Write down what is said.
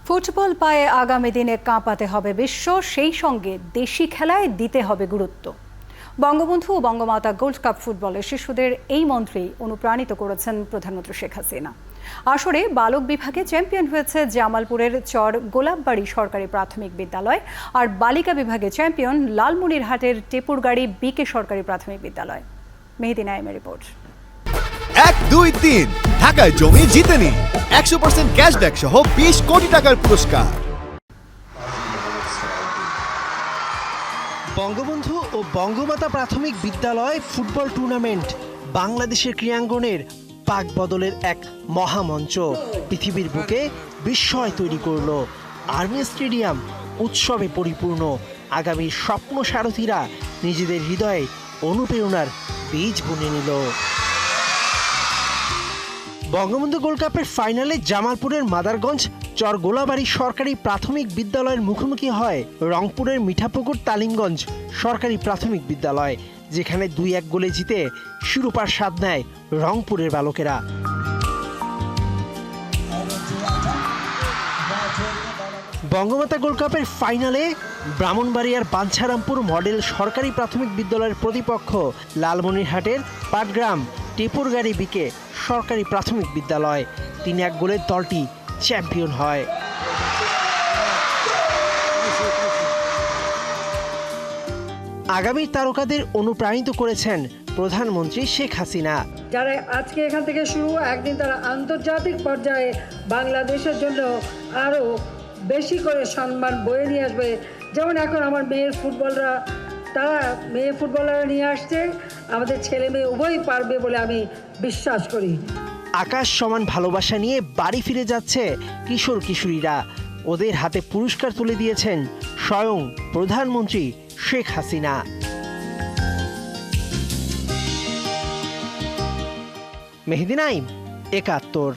Football পায়ে আগামী দিনে কাঁপাতে হবে বিশ্ব, সেই সঙ্গে দেশি খেলায় দিতে হবে গুরুত্ব। বঙ্গবন্ধু ও বঙ্গমাতা গোল্ড কাপ ফুটবলে শিশুদের এই মন্ত্রেই অনুপ্রাণিত করেছেন প্রধানমন্ত্রী শেখ হাসিনা। আসরে বালক বিভাগে চ্যাম্পিয়ন হয়েছে জামালপুরের চর গোলাপবাড়ি সরকারি প্রাথমিক বিদ্যালয়, আর বালিকা বিভাগে চ্যাম্পিয়ন লালমনিরহাটের টেপুরগাড়ি বিকে সরকারি প্রাথমিক বিদ্যালয়। মেহেদি নাইমের রিপোর্ট। 1, 2, 3 ঢাকায় জমি জিতে নিন 100% ক্যাশব্যাক সহ 20 কোটি টাকার পুরস্কার। বঙ্গবন্ধু ও বঙ্গমাতা প্রাথমিক বিদ্যালয় ফুটবল টুর্নামেন্ট বাংলাদেশের ক্রীড়াঙ্গনের পাক বদলের এক মহামঞ্চ। পৃথিবীর বুকে বিস্ময় তৈরি করল। আর্মি স্টেডিয়াম উৎসবে পরিপূর্ণ। আগামীর স্বপ্ন সারথীরা নিজেদের হৃদয়ে অনুপ্রেরণার বীজ বুনে নিল। বঙ্গবন্ধু গোল্ড কাপের ফাইনালে জামালপুরের মাদারগঞ্জ চর গোলাবাড়ি সরকারি প্রাথমিক বিদ্যালয়ের মুখোমুখি হয় রংপুরের মিঠাপুকুর তালিমগঞ্জ সরকারি প্রাথমিক বিদ্যালয়, যেখানে 2-1 গোলে জিতে শিরোপার স্বাদ নেয় রংপুরের বালকেরা। বঙ্গমাতা গোল্ড কাপের ফাইনালে ব্রাহ্মণবাড়িয়ার বাঞ্ছারামপুর মডেল সরকারি প্রাথমিক বিদ্যালয়ের প্রতিপক্ষ লালমনিরহাটের পাটগ্রাম টেপুরগাড়ি বিকে সরকারি প্রাথমিক বিদ্যালয়। 3-1 গোলের দলটি চ্যাম্পিয়ন হয়। আগামী তারকাদের অনুপ্রাণিত করেছেন প্রধানমন্ত্রী শেখ হাসিনা। যারা আজকে এখান থেকে শুরু, একদিন তারা আন্তর্জাতিক পর্যায়ে বাংলাদেশের জন্য আরও বেশি করে সম্মান বয়ে নিয়ে আসবে। যেমন এখন আমার মেয়ে ফুটবলাররা নিয়ে আসছে, আমাদের ছেলে মেয়ে উভয়ই পারবে বলে আমি বিশ্বাস করি। আকাশ সমান ভালোবাসা নিয়ে বাড়ি ফিরে যাচ্ছে কিশোর কিশোরীরা। ওদের হাতে পুরস্কার তুলে দিয়েছেন স্বয়ং প্রধানমন্ত্রী শেখ হাসিনা। মেহেদি নাইম, 71।